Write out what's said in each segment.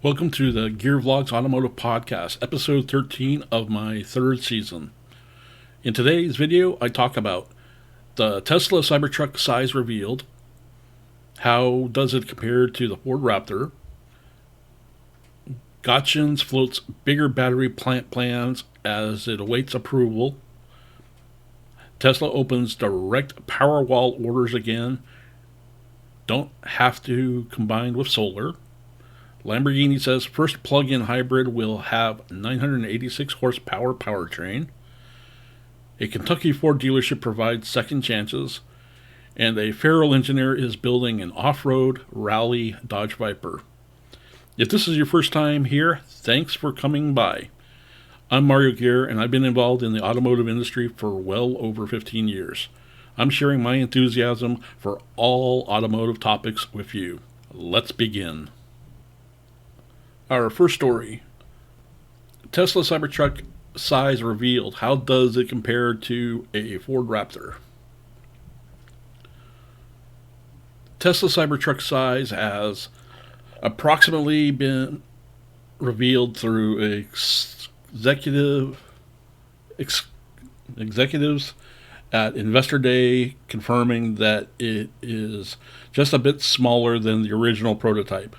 Welcome to the Vlogz Automotive Podcast, episode 13 of my third season. In today's video, I talk about the Tesla Cybertruck size revealed, how does it compare to the Ford Raptor, Gotion floats bigger battery plant plans as it awaits approval, Tesla opens direct Powerwall orders again, don't have to combine with solar, Lamborghini says first plug-in hybrid will have 986 horsepower powertrain. A Kentucky Ford dealership provides second chances. And a Farrell engineer is building an off-road rally Dodge Viper. If this is your first time here, thanks for coming by. I'm Mario Gear, and I've been involved in the automotive industry for well over 15 years. I'm sharing my enthusiasm for all automotive topics with you. Let's begin. Our first story, Tesla Cybertruck size revealed. How does it compare to a Ford Raptor? Tesla Cybertruck size has approximately been revealed through executives at Investor Day, confirming that it is just a bit smaller than the original prototype.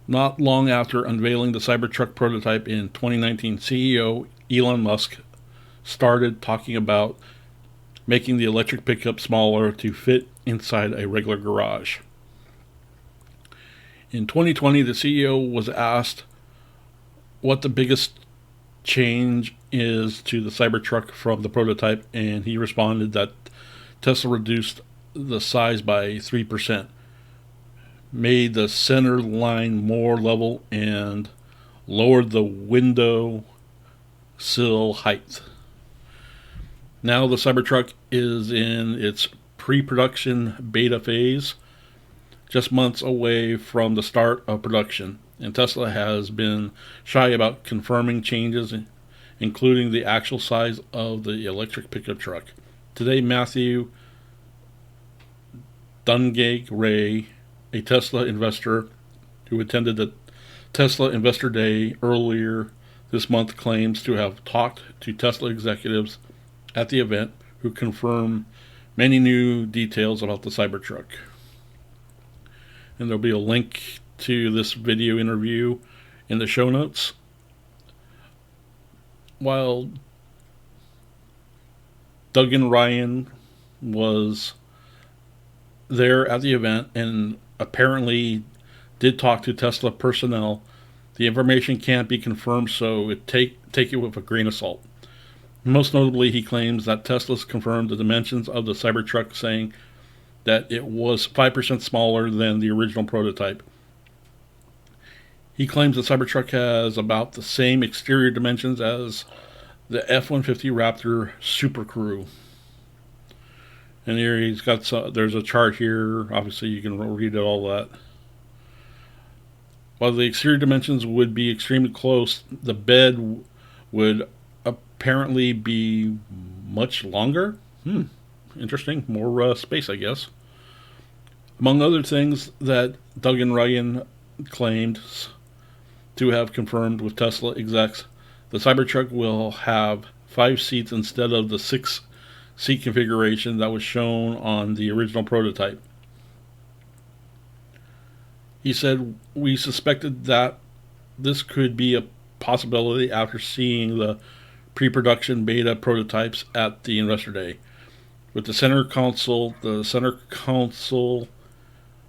Not long after unveiling the Cybertruck prototype in 2019, CEO Elon Musk started talking about making the electric pickup smaller to fit inside a regular garage. In 2020, the CEO was asked what the biggest change is to the Cybertruck from the prototype, and he responded that Tesla reduced the size by 3%. Made the center line more level and lowered the window sill height. Now the Cybertruck is in its pre-production beta phase, just months away from the start of production, and Tesla has been shy about confirming changes, including the actual size of the electric pickup truck. Today, Matthew Dungay-Ray, a Tesla investor who attended the Tesla Investor Day earlier this month, claims to have talked to Tesla executives at the event who confirm many new details about the Cybertruck. And there'll be a link to this video interview in the show notes. While Doug and Ryan was there at the event and apparently did talk to Tesla personnel, the information can't be confirmed, so take it with a grain of salt. Most notably, he claims that Tesla's confirmed the dimensions of the Cybertruck, saying that it was 5% smaller than the original prototype. He claims the Cybertruck has about the same exterior dimensions as the F-150 Raptor Super Crew. And here he's got there's a chart here. Obviously, you can read all that. While the exterior dimensions would be extremely close, the bed would apparently be much longer. Interesting. More space, I guess. Among other things that Doug and Ryan claimed to have confirmed with Tesla execs, the Cybertruck will have 5 seats instead of the 6-seat configuration that was shown on the original prototype. He said, "We suspected that this could be a possibility after seeing the pre-production beta prototypes at the Investor Day. With the center console,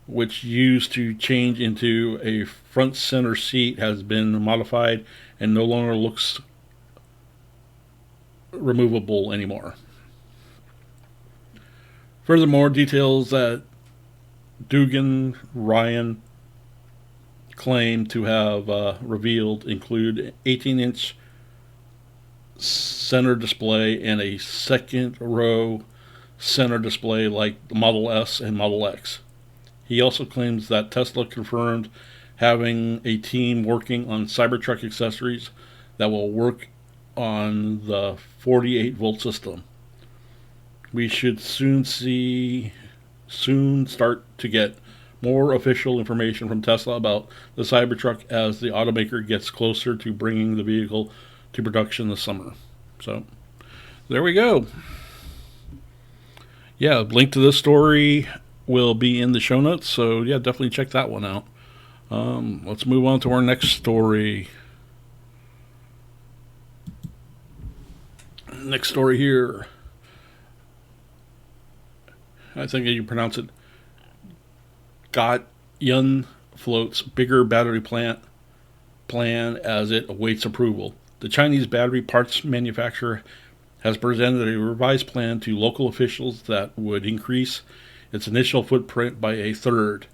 which used to change into a front center seat, has been modified and no longer looks removable anymore." Furthermore, details that Dugan Ryan claimed to have revealed include 18-inch center display and a second row center display like the Model S and Model X. He also claims that Tesla confirmed having a team working on Cybertruck accessories that will work on the 48-volt system. We should soon start to get more official information from Tesla about the Cybertruck as the automaker gets closer to bringing the vehicle to production this summer. So, there we go. Yeah, link to this story will be in the show notes, so yeah, definitely check that one out. Let's move on to our next story. Next story here. I think you pronounce it Gotion floats bigger battery plan as it awaits approval. The Chinese battery parts manufacturer has presented a revised plan to local officials that would increase its initial footprint by a third,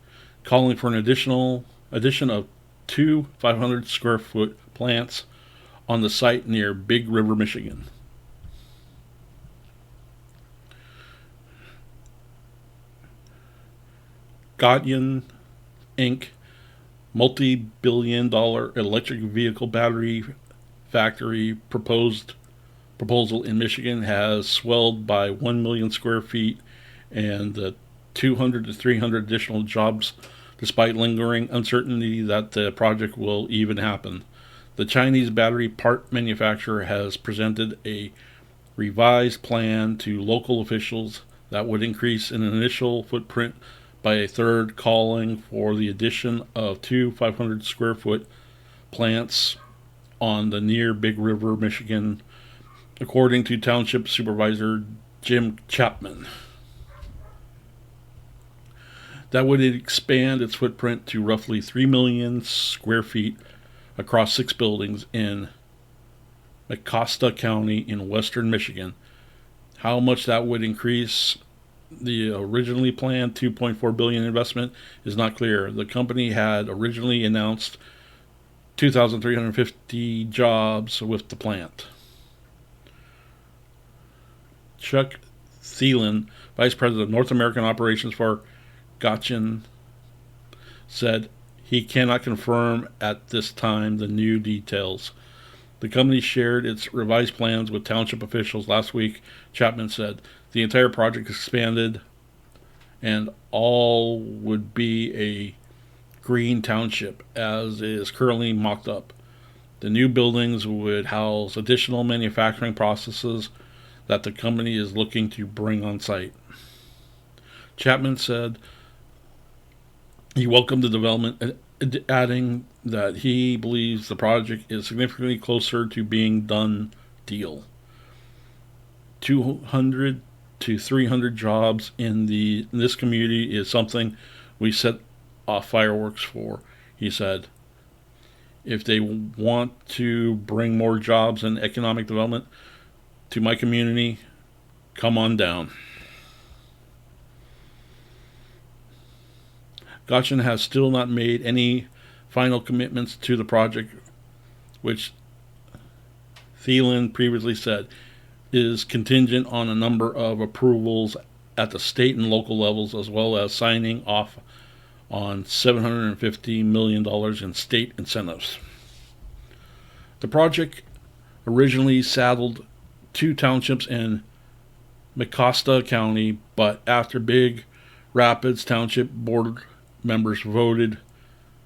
calling for an addition of two 500 square foot plants on the site near Big River, Michigan. Gotion Inc., multi-billion-dollar electric vehicle battery factory proposal in Michigan has swelled by 1 million square feet and the 200 to 300 additional jobs, despite lingering uncertainty that the project will even happen. The Chinese battery part manufacturer has presented a revised plan to local officials that would increase an initial footprint by a third, calling for the addition of two 500 square foot plants on the near Big River, Michigan, according to Township Supervisor Jim Chapman. That would expand its footprint to roughly 3 million square feet across 6 buildings in Mecosta County in western Michigan. How much that would increase the originally planned $2.4 billion investment is not clear. The company had originally announced 2,350 jobs with the plant. Chuck Thielen, Vice President of North American Operations for Gotion, said he cannot confirm at this time the new details. The company shared its revised plans with township officials last week. Chapman said the entire project expanded and all would be a green township as is currently mocked up. The new buildings would house additional manufacturing processes that the company is looking to bring on site. Chapman said he welcomed the development, adding that he believes the project is significantly closer to being done deal. 200 to 300 jobs in this community is something we set off fireworks for, he said. If they want to bring more jobs and economic development to my community, come on down. Gotion has still not made any final commitments to the project, which Thielen previously said is contingent on a number of approvals at the state and local levels, as well as signing off on $750 million in state incentives. The project originally saddled 2 townships in Mecosta County, but after Big Rapids Township board members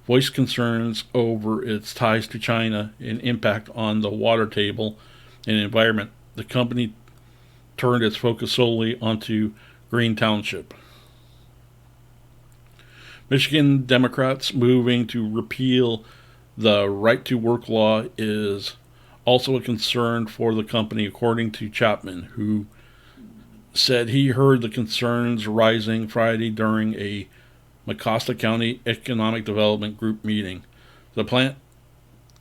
voiced concerns over its ties to China and impact on the water table and environment, the company turned its focus solely onto Green Township. Michigan Democrats moving to repeal the right to work law is also a concern for the company, according to Chapman, who said he heard the concerns rising Friday during a Mecosta County Economic Development Group meeting. The plant,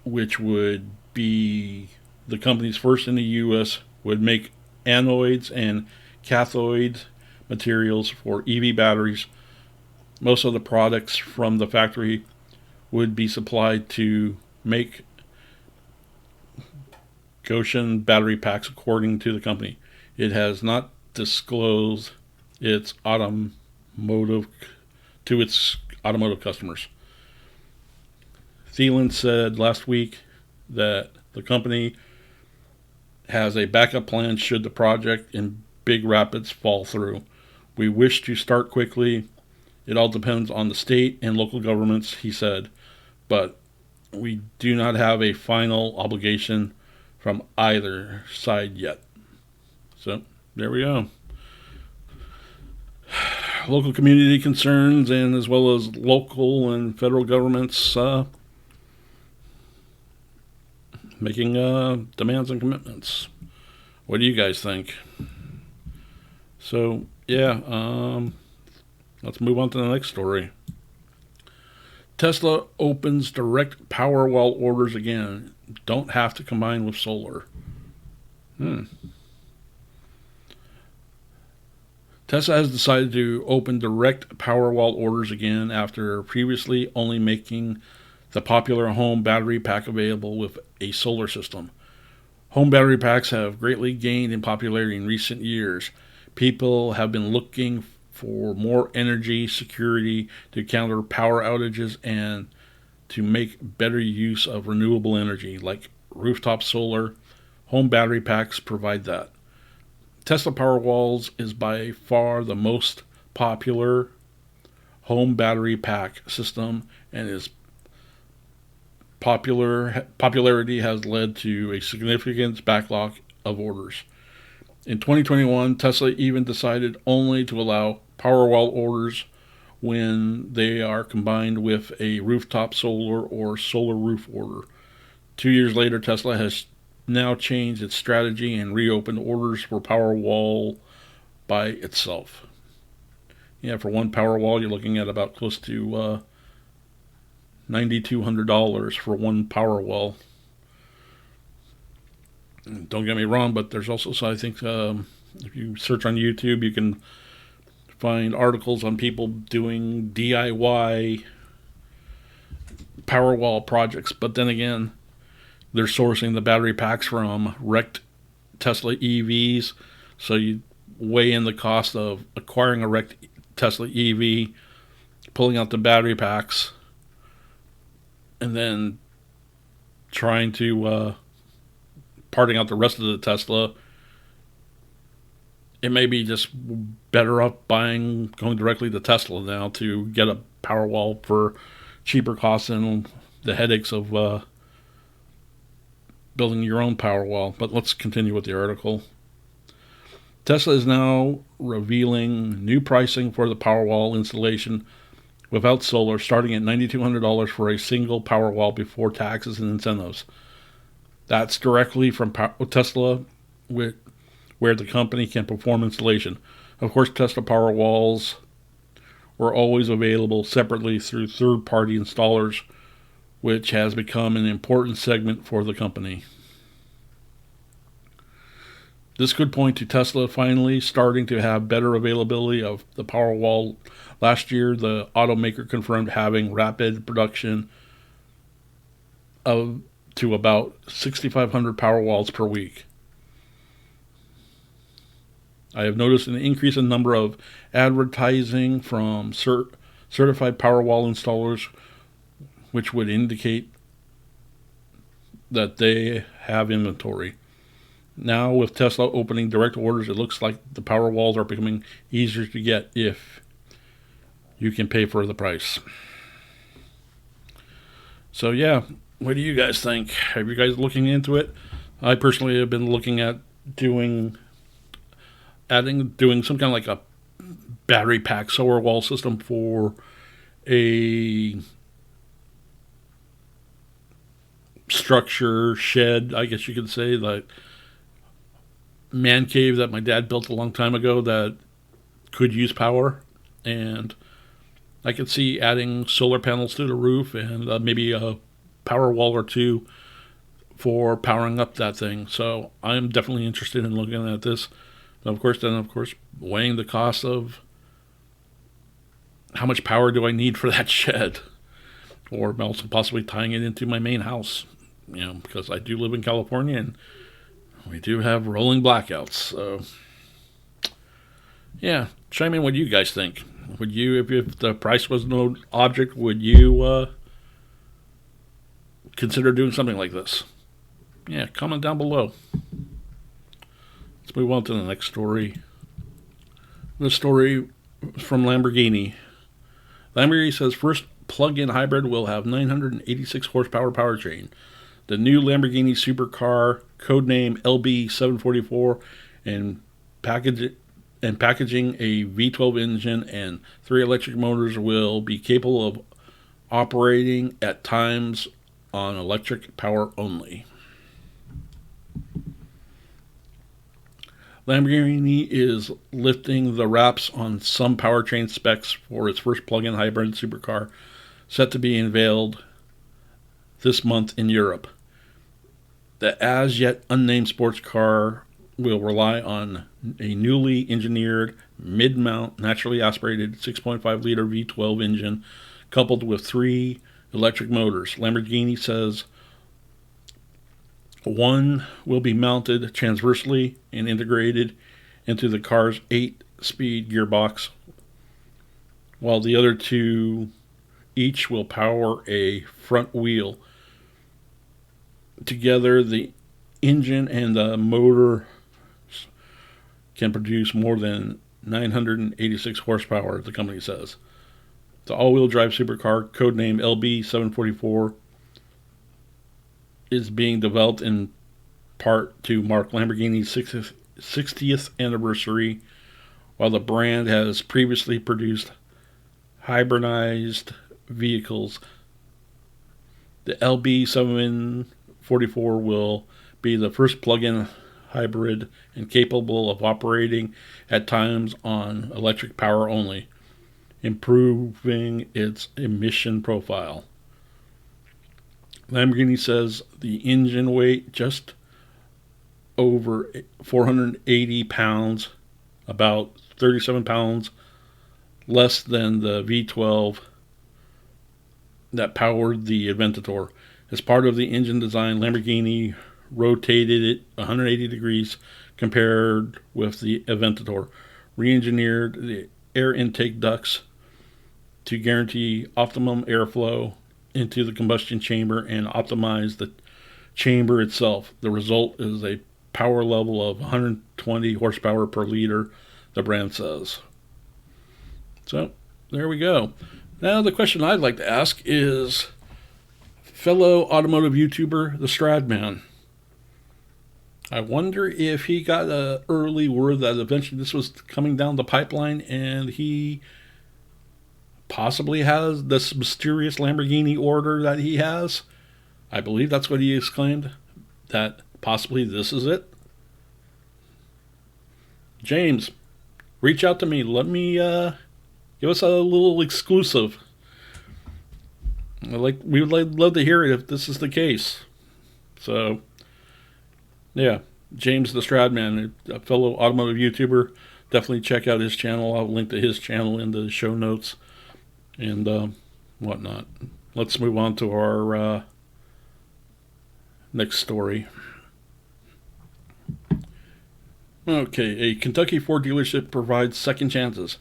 which would be the company's first in the U.S., would make anodes and cathode materials for EV batteries. Most of the products from the factory would be supplied to make Gotion battery packs, according to the company. It has not disclosed its automotive customers. Thielen said last week that the company has a backup plan should the project in Big Rapids fall through. We wish to start quickly It all depends on the state and local governments, he said, but we do not have a final obligation from either side yet. So there we go. Local community concerns, and as well as local and federal governments making demands and commitments. What do you guys think? So yeah, let's move on to the next story. Tesla opens direct Powerwall orders again. Don't have to combine with solar. Tesla has decided to open direct Powerwall orders again after previously only making the popular home battery pack available with a solar system. Home battery packs have greatly gained in popularity in recent years. People have been looking for more energy security to counter power outages and to make better use of renewable energy, like rooftop solar. Home battery packs provide that. Tesla Powerwalls is by far the most popular home battery pack system, and its popularity has led to a significant backlog of orders. In 2021, Tesla even decided only to allow Powerwall orders when they are combined with a rooftop solar or solar roof order. 2 years later, Tesla has now changed its strategy and reopened orders for Powerwall by itself. Yeah, for one Powerwall, you're looking at about close to $9,200 for one Powerwall. Don't get me wrong, but there's also, so I think if you search on YouTube, you can find articles on people doing DIY Powerwall projects. But then again, they're sourcing the battery packs from wrecked Tesla EVs. So you weigh in the cost of acquiring a wrecked Tesla EV, pulling out the battery packs, and then trying to parting out the rest of the Tesla. It may be just better off going directly to Tesla now to get a Powerwall for cheaper costs and the headaches of building your own Powerwall. But let's continue with the article. Tesla is now revealing new pricing for the Powerwall installation without solar, starting at $9,200 for a single Powerwall before taxes and incentives. That's directly from Tesla, where the company can perform installation. Of course, Tesla Powerwalls were always available separately through third-party installers, which has become an important segment for the company. This could point to Tesla finally starting to have better availability of the Powerwall. Last year, the automaker confirmed having rapid production of to about 6,500 Powerwalls per week. I have noticed an increase in number of advertising from certified Powerwall installers, which would indicate that they have inventory. Now, with Tesla opening direct orders, it looks like the Powerwalls are becoming easier to get if you can pay for the price. So yeah, what do you guys think? Have you guys looking into it? I personally have been looking at doing some kind of like a battery pack solar wall system for a structure shed, I guess you could say, like man cave that my dad built a long time ago that could use power, and I could see adding solar panels to the roof and maybe a power wall or two for powering up that thing. So I'm definitely interested in looking at this. But of course, weighing the cost of how much power do I need for that shed, or also possibly tying it into my main house, because I do live in California and we do have rolling blackouts. So yeah, chime in what you guys think. Would you, if the price was no object, would you consider doing something like this? Yeah, comment down below. Let's move on to the next story. This story from Lamborghini. Lamborghini says first plug-in hybrid will have 986 horsepower powertrain. The new Lamborghini supercar, codename LB744, and packaging a V12 engine and 3 electric motors will be capable of operating at times on electric power only. Lamborghini is lifting the wraps on some powertrain specs for its first plug-in hybrid supercar, set to be unveiled this month in Europe. The as-yet unnamed sports car will rely on a newly engineered mid-mount, naturally aspirated 6.5-liter V12 engine coupled with 3 electric motors. Lamborghini says one will be mounted transversely and integrated into the car's 8-speed gearbox, while the other 2 each will power a front wheel. Together, the engine and the motor can produce more than 986 horsepower, the company says. The all-wheel drive supercar, codename LB744, is being developed in part to mark Lamborghini's 60th anniversary, while the brand has previously produced hybridized vehicles. The LB744 will be the first plug-in hybrid and capable of operating at times on electric power only, improving its emission profile. Lamborghini says the engine weight just over 480 pounds, about 37 pounds less than the V12 that powered the Aventador. As part of the engine design, Lamborghini rotated it 180 degrees compared with the Aventador, re-engineered the air intake ducts to guarantee optimum airflow into the combustion chamber and optimize the chamber itself. The result is a power level of 120 horsepower per liter, the brand says. So, there we go. Now, the question I'd like to ask is, fellow automotive YouTuber, the Stradman, I wonder if he got an early word that eventually this was coming down the pipeline and he possibly has this mysterious Lamborghini order that he has. I believe that's what he exclaimed, that possibly this is it. James, reach out to me. Let me give us a little exclusive. We would love to hear it if this is the case. So, yeah, James the Stradman, a fellow automotive YouTuber. Definitely check out his channel. I'll link to his channel in the show notes and whatnot. Let's move on to our next story. Okay, a Kentucky Ford dealership provides second chances.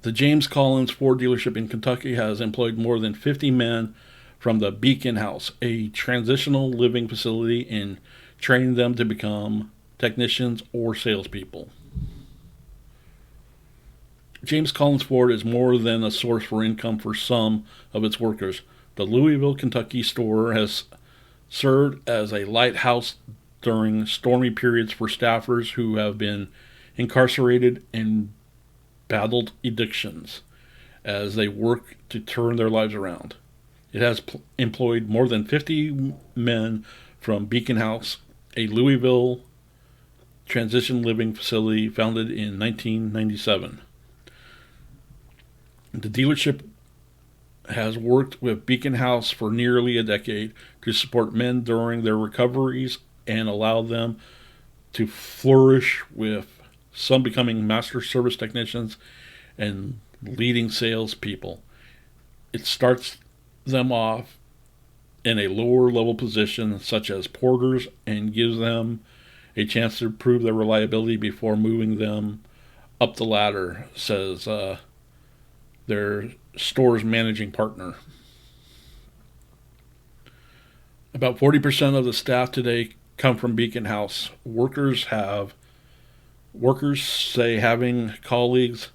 The James Collins Ford dealership in Kentucky has employed more than 50 men from the Beacon House, a transitional living facility, and trained them to become technicians or salespeople. James Collins Ford is more than a source for income for some of its workers. The Louisville, Kentucky store has served as a lighthouse during stormy periods for staffers who have been incarcerated and battled addictions as they work to turn their lives around. It has employed more than 50 men from Beacon House, a Louisville transition living facility founded in 1997. The dealership has worked with Beacon House for nearly a decade to support men during their recoveries and allow them to flourish, with some becoming master service technicians and leading salespeople. It starts them off in a lower level position, such as porters, and gives them a chance to prove their reliability before moving them up the ladder, says their store's managing partner. About 40% of the staff today come from Beacon House. Workers say having colleagues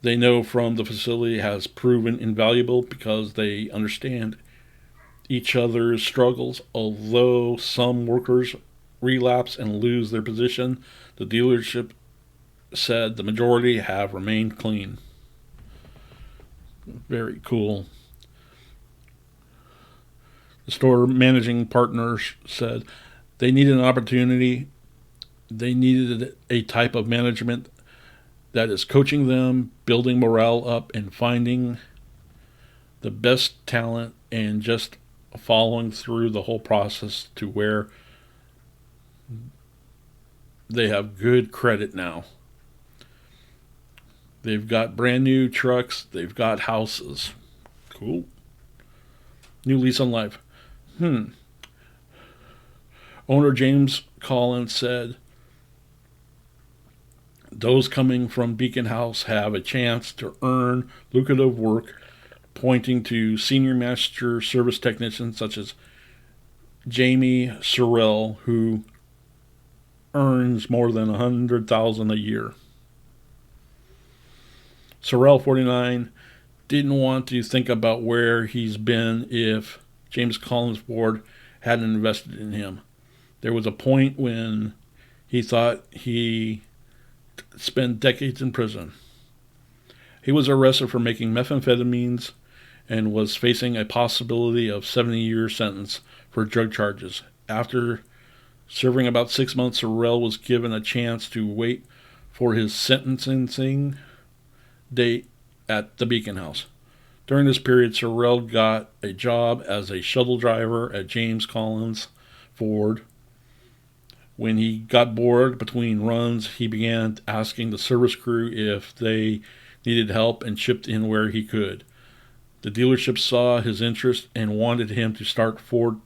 they know from the facility has proven invaluable because they understand each other's struggles. Although some workers relapse and lose their position, the dealership said the majority have remained clean. Very cool. The store managing partners said they needed an opportunity. They needed a type of management that is coaching them, building morale up, and finding the best talent and just following through the whole process to where they have good credit now. They've got brand new trucks. They've got houses. Cool. New lease on life. Owner James Collins said those coming from Beacon House have a chance to earn lucrative work, pointing to senior master service technicians such as Jamie Sorrell, who earns more than $100,000 a year. Sorrell, 49, didn't want to think about where he's been if James Collins Ford hadn't invested in him. There was a point when he thought he spent decades in prison. He was arrested for making methamphetamines and was facing a possibility of 70-year sentence for drug charges. After serving about 6 months, Sorrell was given a chance to wait for his sentencing date at the Beacon House. During this period, Sorrell got a job as a shuttle driver at James Collins Ford. When he got bored between runs, he began asking the service crew if they needed help and chipped in where he could. The dealership saw his interest and wanted him to start Ford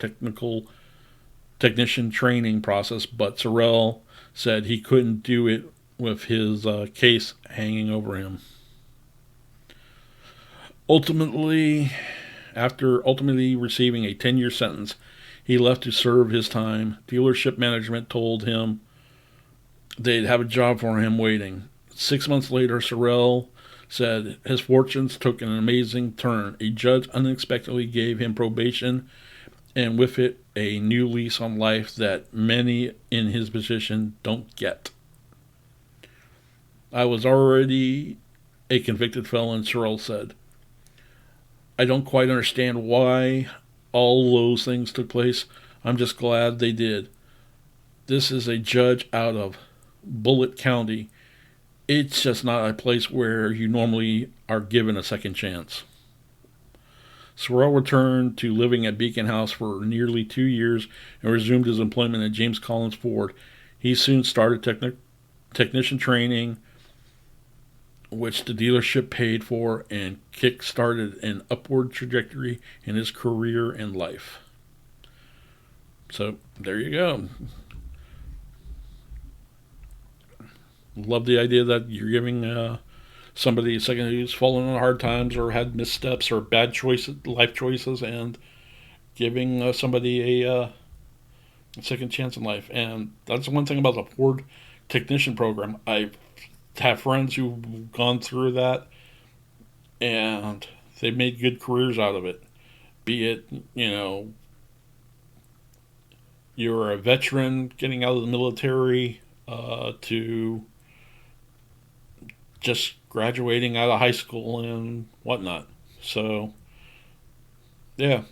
technician training process, but Sorrell said he couldn't do it with his case hanging over him. After ultimately receiving a 10-year sentence, he left to serve his time. Dealership management told him they'd have a job for him waiting. 6 months later, Sorrell said his fortunes took an amazing turn. A judge unexpectedly gave him probation, and with it, a new lease on life that many in his position don't get. I was already a convicted felon, Sorrell said. I don't quite understand why all those things took place. I'm just glad they did. This is a judge out of Bullitt County. It's just not a place where you normally are given a second chance. Sorrell returned to living at Beacon House for nearly 2 years and resumed his employment at James Collins Ford. He soon started technician training, which the dealership paid for, and kick-started an upward trajectory in his career and life. So, there you go. Love the idea that you're giving somebody a second who's fallen on hard times or had missteps or bad life choices, and giving somebody a second chance in life. And that's one thing about the Ford technician program. I have friends who've gone through that, and they've made good careers out of it. Be it, you're a veteran getting out of the military, to just graduating out of high school and whatnot. So, yeah.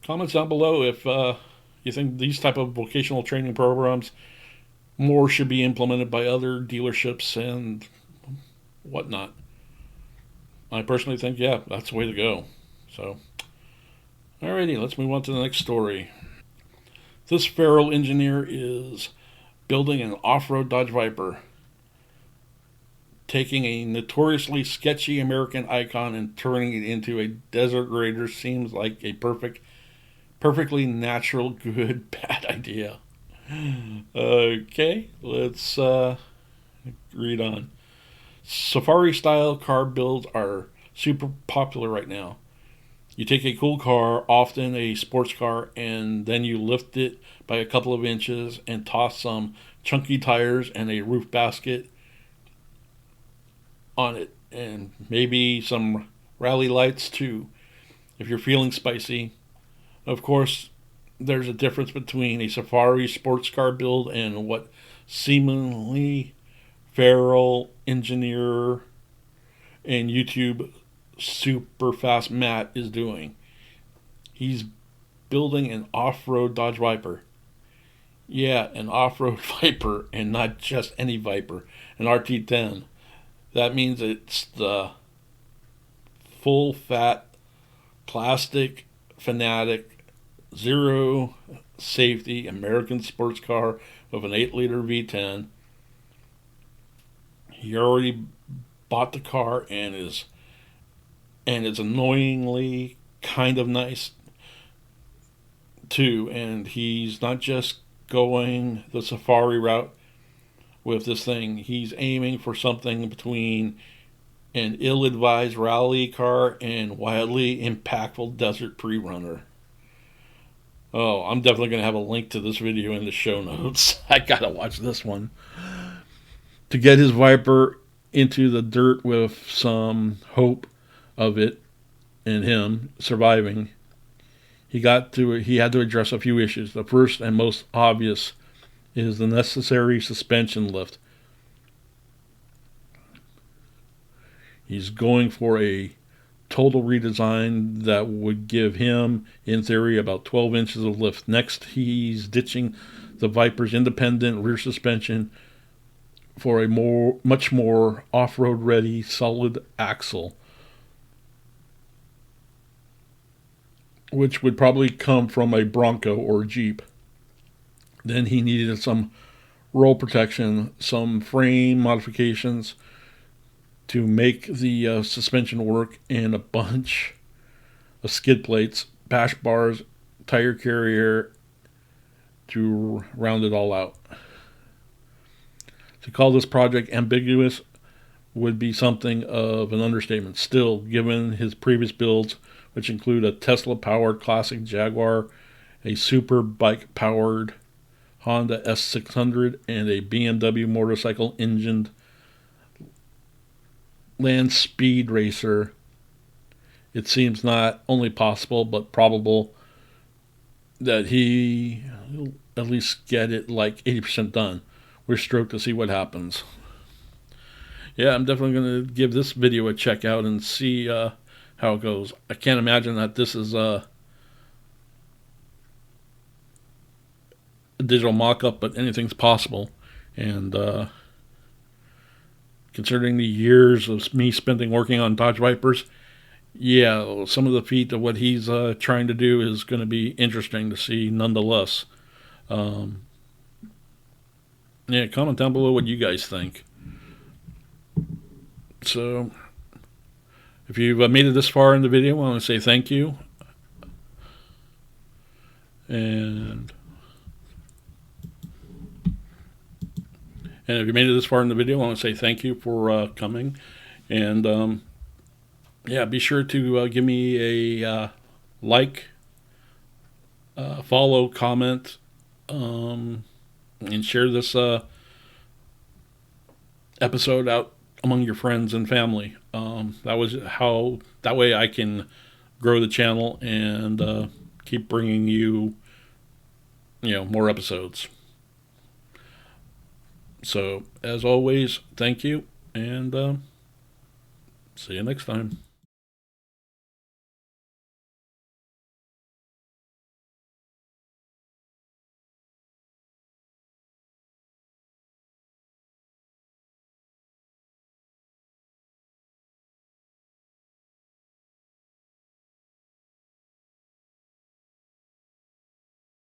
Comments down below if you think these type of vocational training programs more should be implemented by other dealerships and whatnot. I personally think, yeah, that's the way to go. So, alrighty, let's move on to the next story. This feral engineer is building an off-road Dodge Viper, taking a notoriously sketchy American icon and turning it into a desert raider seems like a perfectly natural, good, bad idea. Okay, let's read on. Safari-style car builds are super popular right now. You take a cool car, often a sports car, and then you lift it by a couple of inches and toss some chunky tires and a roof basket on it. and maybe some rally lights too, if you're feeling spicy. Of course, there's a difference between a safari sports car build and what seemingly feral engineer and YouTube super fast Matt is doing. He's building an off-road Dodge Viper. Yeah, an off-road Viper, and not just any Viper, an RT10. That means it's the full-fat plastic fanatic zero safety American sports car with an 8-liter V10. He already bought the car and it's annoyingly kind of nice too. And he's not just going the safari route with this thing. He's aiming for something between an ill-advised rally car and wildly impactful desert pre-runner. Oh, I'm definitely going to have a link to this video in the show notes. I got to watch this one. To get his Viper into the dirt with some hope of it and him surviving, he had to address a few issues. The first and most obvious is the necessary suspension lift. He's going for a total redesign that would give him, in theory, about 12 inches of lift. Next, he's ditching the Viper's independent rear suspension for a much more off-road ready solid axle, which would probably come from a Bronco or Jeep. Then he needed some roll protection, some frame modifications to make the suspension work, and a bunch of skid plates, bash bars, tire carrier to round it all out. To call this project ambiguous would be something of an understatement. Still, given his previous builds, which include a Tesla-powered classic Jaguar, a super bike-powered Honda S600, and a BMW motorcycle-engined land speed racer, it seems not only possible but probable that he will at least get it like 80% done. We're stoked to see what happens. Yeah, I'm definitely going to give this video a check out and see how it goes. I can't imagine that this is a digital mock-up, but anything's possible. And considering the years of me spending working on Dodge Vipers, yeah, some of the feat of what he's trying to do is going to be interesting to see nonetheless. Yeah, comment down below what you guys think. So, if you've made it this far in the video, I want to say thank you. And if you made it this far in the video, I want to say thank you for coming. And yeah, be sure to give me a like, follow, comment, and share this episode out among your friends and family. That way I can grow the channel and keep bringing you more episodes. So, as always, thank you, and see you next time.